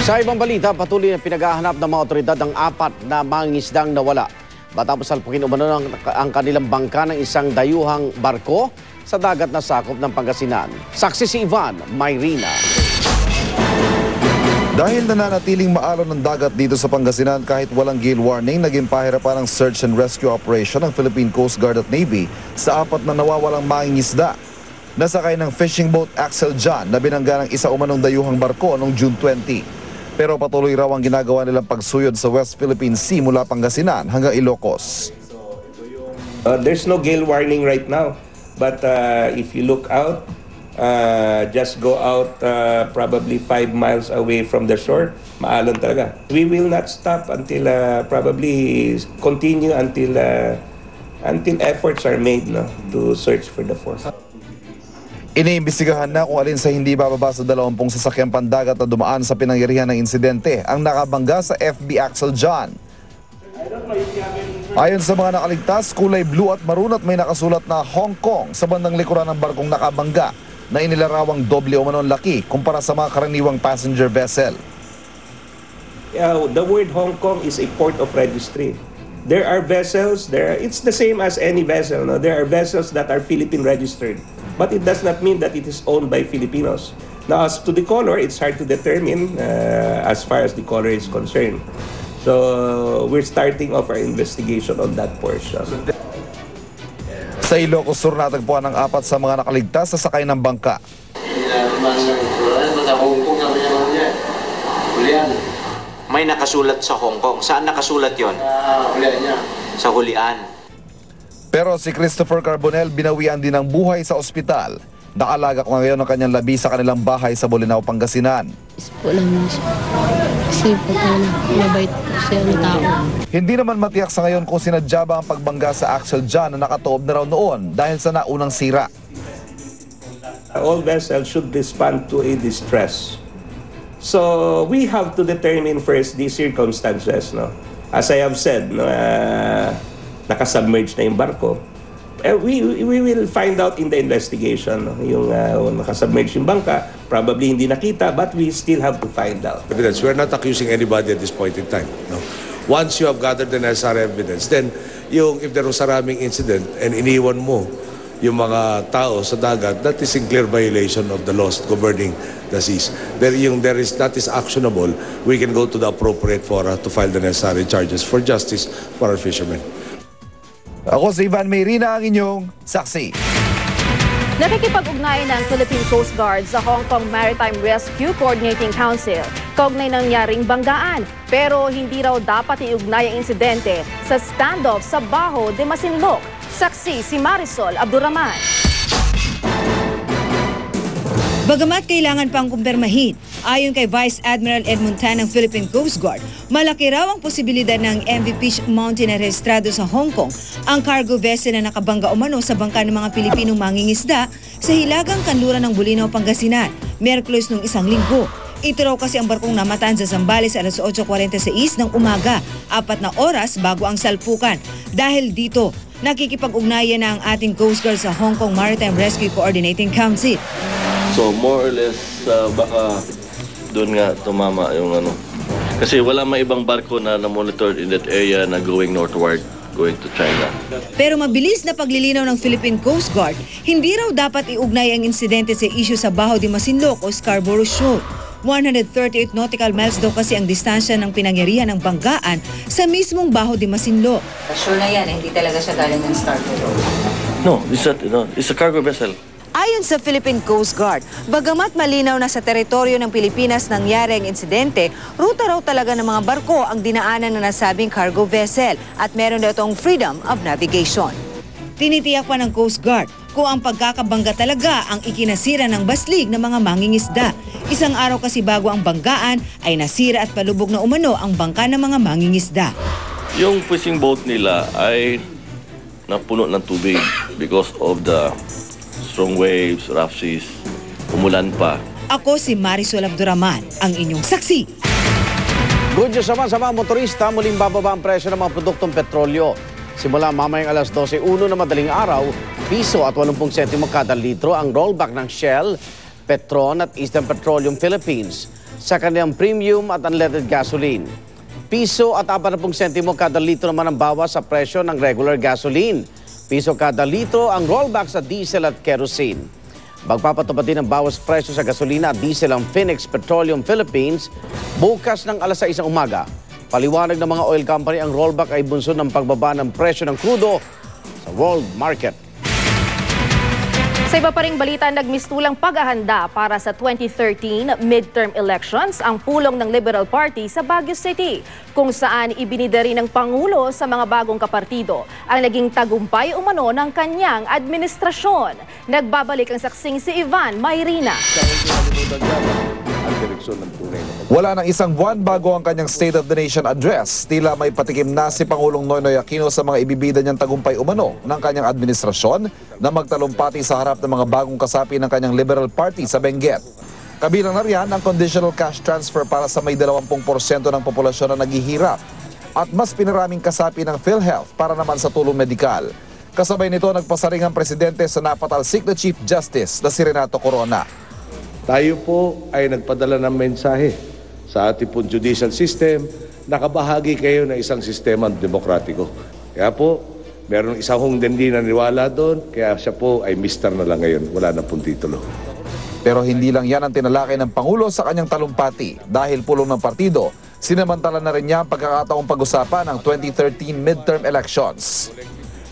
Sa ibang balita, patuloy na pinaghahanap ng mga otoridad ang 4 na mangingisdang nawala. Matapos salpukin umano ang kanilang bangka ng isang dayuhang barko sa dagat na sakop ng Pangasinan. Saksi si Ivan Mayrina. Dahil nananatiling maalon ng dagat dito sa Pangasinan kahit walang gale warning, naging pahirapan ang search and rescue operation ng Philippine Coast Guard at Navy sa 4 na nawawalang mangingisda. Nasakay ng fishing boat Axel John na binangga ng isa umanong dayuhang barko noong June 20. Pero patuloy raw ang ginagawa nilang pagsuyod sa West Philippine Sea mula Pangasinan hanggang Ilocos. There's no gale warning right now, but if you look out, just go out probably 5 miles away from the shore, maalon talaga. We will not stop until probably continue until efforts are made, no, to search for the force. Iniimbestigahan na kung alin sa hindi bababa sa 20 sasakyang pandagat na dumaan sa pinangyarihan ng insidente ang nakabangga sa FB Axel John. Ayon sa mga nakaligtas, kulay blue at maroon at may nakasulat na Hong Kong sa bandang likuran ng barkong nakabangga na inilarawang doble o manon laki kumpara sa mga karaniwang passenger vessel. The word Hong Kong is a port of registry. There are vessels, it's the same as any vessel. No? There are vessels that are Philippine registered, but it does not mean that it is owned by Filipinos. Now, as to the color, it's hard to determine as far as the color is concerned. So, we're starting off our investigation on that portion. Sa Ilocos Sur, natagpuan ang 4 sa mga nakaligtas sa sakay ng bangka. May nakasulat sa Hong Kong. Saan nakasulat yon? Sa hulian. Pero si Christopher Carbonell binawian din ng buhay sa ospital. Nakalagak na ngayon ang kanyang labi sa kanilang bahay sa Bolinao, Pangasinan. Ispo lang niya siya. Kasi mabait siya na tao. Hindi naman matiyak sa ngayon kung sinadya ba ang pagbangga sa Axel John na nakatoob na raw noon dahil sa naunang sira. All vessels should respond to a distress. So we have to determine first the circumstances. No? As I have said, no, nakasubmerged na yung barko. We will find out in the investigation. No? Yung nakasubmerged yung bangka, probably hindi nakita, but we still have to find out. Evidence. We're not accusing anybody at this point in time. No? Once you have gathered the necessary evidence, then if there was a ramming incident and iniwan mo yung mga tao sa dagat, that is in clear violation of the laws governing the seas. That is actionable, we can go to the appropriate fora to file the necessary charges for justice for our fishermen. Ako si Ivan Mayrina, ang inyong saksi. Nakikipag-ugnayan ng Philippine Coast Guard sa Hong Kong Maritime Rescue Coordinating Council kaugnay ng nangyaring banggaan. Pero hindi raw dapat iugnay ang insidente sa standoff sa Baho de Masinloc. Saksi si Marisol Abdurrahman. Bagamat kailangan pang kumpirmahin, ayon kay Vice Admiral Ed Montan ng Philippine Coast Guard, malaki raw ang posibilidad ng MV Peach Mountain na rehistrado sa Hong Kong ang cargo vessel na nakabangga umano sa bangka ng mga Pilipinong mangingisda sa hilagang kanluran ng Bolinao, Pangasinan, Miyerkules noong 1 linggo. Ito raw kasi ang barkong namataan sa Zambales alas 8:46 ng umaga, 4 na oras bago ang salpukan. Dahil dito, nakikipag-ugnayan na ang ating Coast Guard sa Hong Kong Maritime Rescue Coordinating Council. So more or less baka doon nga tumama yung ano. Kasi wala may ibang barko na na-monitored in that area na going northward, going to China. Pero mabilis na paglilinaw ng Philippine Coast Guard, hindi raw dapat iugnay ang insidente sa issue sa Baho de Masinloc o Scarborough Shoal. 138 nautical miles daw kasi ang distansya ng pinangyarihan ng banggaan sa mismong Baho de Masinloc. Sure na yan, hindi talaga siya galing ng Scarborough. No, it's a cargo vessel. Ayon sa Philippine Coast Guard, bagamat malinaw na sa teritoryo ng Pilipinas nangyari ang insidente, ruta raw talaga ng mga barko ang dinaanan na nasabing cargo vessel at meron daw itong freedom of navigation. Tinitiyak pa ng Coast Guard kung ang pagkakabangga talaga ang ikinasira ng baslig ng mga mangingisda. Isang araw kasi bago ang banggaan ay nasira at palubog na umano ang bangka ng mga mangingisda. Yung fishing boat nila ay napuno ng tubig because of the strong waves, rough seas, umulan pa. Ako si Marisol Abdurrahman, ang inyong saksi. Good news naman sa mga motorista, muling bababa ang presyo ng mga produktong petrolyo. Simula mamayang alas 12:01 na madaling araw, piso at 80 sentimo kada litro ang rollback ng Shell, Petron at Eastern Petroleum Philippines. sa kanilang premium at unleaded gasoline. Piso at 40 sentimo kada litro naman ang bawas sa presyo ng regular gasoline. Piso kada litro ang rollback sa diesel at kerosene. Magpapatupad din ng bawas presyo sa gasolina at diesel ang Phoenix Petroleum Philippines bukas ng alas 6 ng umaga. Paliwanag ng mga oil company, ang rollback ay bunso ng pagbaba ng presyo ng krudo sa world market. Sa iba pa ring balita, nagmistulang paghahanda para sa 2013 midterm elections ang pulong ng Liberal Party sa Baguio City, kung saan ibinida rin ng Pangulo sa mga bagong kapartido ang naging tagumpay umano ng kanyang administrasyon. Nagbabalik ang saksing si Ivan Mayrina. Wala nang isang buwan bago ang kanyang State of the Nation address, tila may patikim na si Pangulong Noynoy Aquino sa mga ibibida niyang tagumpay umano ng kanyang administrasyon na magtalumpati sa harap ng mga bagong kasapi ng kanyang Liberal Party sa Benguet. Kabilang na riyan ang conditional cash transfer para sa may 20% ng populasyon na naghihirap at mas pinaraming kasapi ng PhilHealth para naman sa tulong medikal. Kasabay nito, nagpasaring ang presidente sa napatalsik na Chief Justice na si Renato Corona. Tayo po ay nagpadala ng mensahe sa ating pong judicial system na kabahagi kayo ng isang sistema demokratiko. Kaya po, meron isang hindi naniwala doon, kaya siya po ay mister na lang ngayon. Wala na pong titulo. Pero hindi lang yan ang tinalakay ng Pangulo sa kanyang talumpati. Dahil pulong ng partido, sinamantala na rin niya ang pagkakataong pag-usapan ng 2013 midterm elections.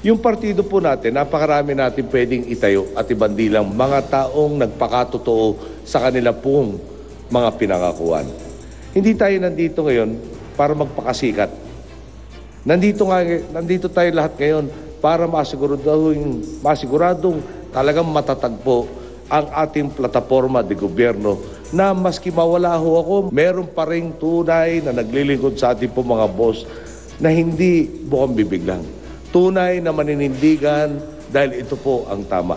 Yung partido po natin, napakarami natin pwedeng itayo at ibandilang mga taong nagpakatotoo sa kanila pong mga pinangakuan. Hindi tayo nandito ngayon para magpakasikat. Nandito tayo lahat ngayon para masiguradong talagang matatagpo ang ating plataforma de gobyerno na maski mawala ho ako, meron pa ring tunay na naglilingkod sa ating pong mga boss na hindi bukang bibig lang. Tunay na maninindigan dahil ito po ang tama.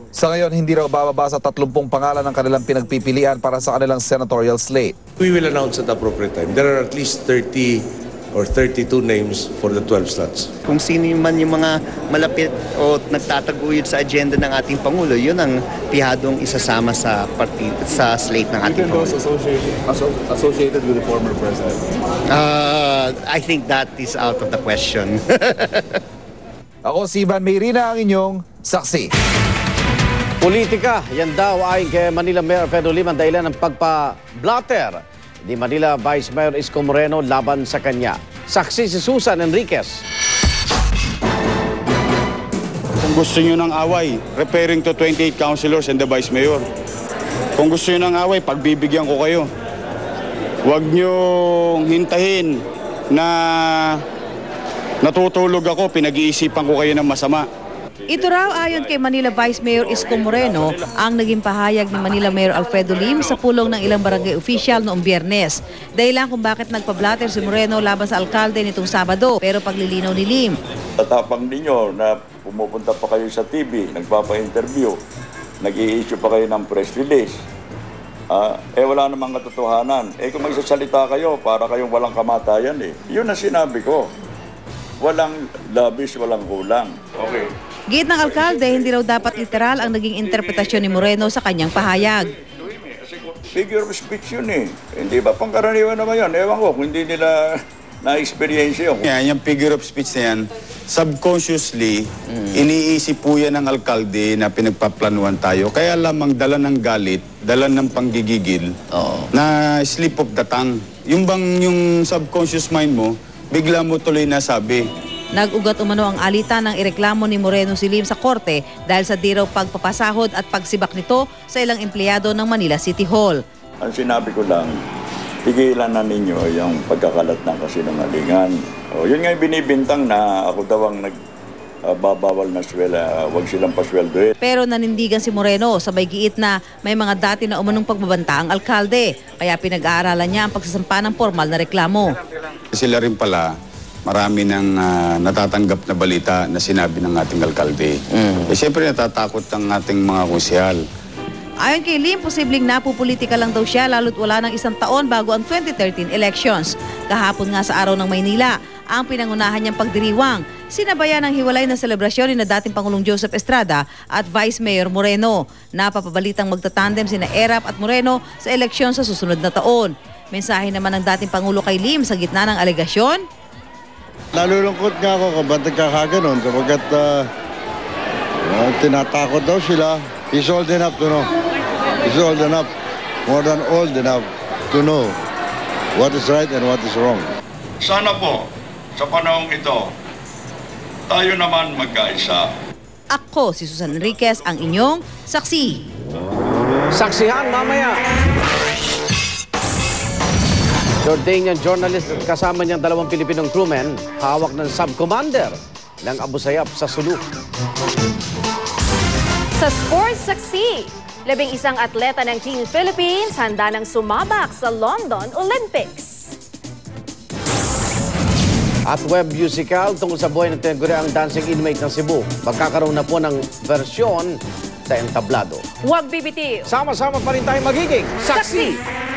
Sa ngayon, hindi raw bababa sa 30 pangalan ng kanilang pinagpipilian para sa kanilang senatorial slate. We will announce at the appropriate time. There are at least 30 or 32 names for the 12 slots. Kung sino man yung mga malapit o nagtataguyod sa agenda ng ating Pangulo, yun ang pihadong isasama sa slate ng ating Pangulo. Associated with the former president? I think that is out of the question. Ako si Ivan Mayrina, ang inyong saksi. Politika, yan daw ay kay Manila Mayor Pedro Lim ang dahilan ng pagpa-blatter ni Manila Vice Mayor Isko Moreno laban sa kanya. Saksi si Susan Enriquez. Kung gusto nyo ng away, referring to 28 councilors and the Vice Mayor. Kung gusto nyo ng away, pagbibigyan ko kayo. Huwag nyo hintahin na natutulog ako, pinag-iisipan ko kayo ng masama. Ito raw ayon kay Manila Vice Mayor Isko Moreno ang naging pahayag ni Manila Mayor Alfredo Lim sa pulong ng ilang barangay official noong Biyernes. Dahilan kung bakit nagpa-blatter si Moreno laban sa alkalde nitong Sabado, pero paglilinaw ni Lim. Tatapang ninyo na pumupunta pa kayo sa TV, nagpapa-interview, nag-i-issue pa kayo ng press release. Wala namang katotohanan. Kung magsasalita kayo, para kayong walang kamatayan Yun ang sinabi ko. Walang labis, walang kulang. Okay. Giit ng alkalde, hindi raw dapat literal ang naging interpretasyon ni Moreno sa kanyang pahayag. Figure of speech yun Hindi ba? Pangkaraniwan naman yun. Ewan ko, kung hindi nila na-experience yun. Yung figure of speech na yan, subconsciously, iniisip po yan ng alkalde na pinagpaplanuhan tayo. Kaya lamang dala ng galit, dala ng panggigigil, na slip of the tongue. Yung subconscious mind mo, bigla mo tuloy nasabi. Nag-ugat umano ang alitan ng ireklamo ni Moreno si Lim sa korte dahil sa di raw pagpapasahod at pagsibak nito sa ilang empleyado ng Manila City Hall. Ang sinabi ko lang, tigilan na ninyo yung pagkakalat ng kasinungalingan. Yun nga yung binibintang na ako daw ang nagbabawal na sweldo, wag silang pasweldohin. Pero nanindigan si Moreno, sabay giit na may mga dati na umanong pagbabanta ang alkalde. Kaya pinag-aaralan niya ang pagsasampa ng formal na reklamo. Sila rin pala, marami ng natatanggap na balita na sinabi ng ating alkalde. Siyempre natatakot ang ating mga konsyal. Ayon kay Lim, posibleng napupolitika lang daw siya lalo't wala ng isang taon bago ang 2013 elections. Kahapon nga sa araw ng Maynila, ang pinangunahan niyang pagdiriwang sinabayan ng hiwalay na selebrasyon ni na dating Pangulong Joseph Estrada at Vice Mayor Moreno. Napapabalitang magtatandem sina Erap at Moreno sa eleksyon sa susunod na taon. Mensahe naman ng dating Pangulo kay Lim sa gitna ng alegasyon. Nalulungkot nga ako kung ba't nagkakaganon sapagkat tinatakot daw sila. He's old enough to know. He's old enough, more than old enough to know what is right and what is wrong. Sana po, sa panahong ito, tayo naman magkaisa. Ako, si Susan Enriquez, ang inyong saksi. Saksihan mamaya. Jordanian journalist at kasama niyang 2 Pilipinong crewmen hawak ng sub-commander ng Abu Sayyaf sa suluk. Sa sports saksi, 11 atleta ng Team Philippines handa ng sumabak sa London Olympics. At web musical tungkol sa buhay ng tinaguriang dancing inmate ng Cebu. Magkakaroon na po ng versyon sa entablado. Huwag bibitiw. Sama-sama pa rin tayo magiging saksi!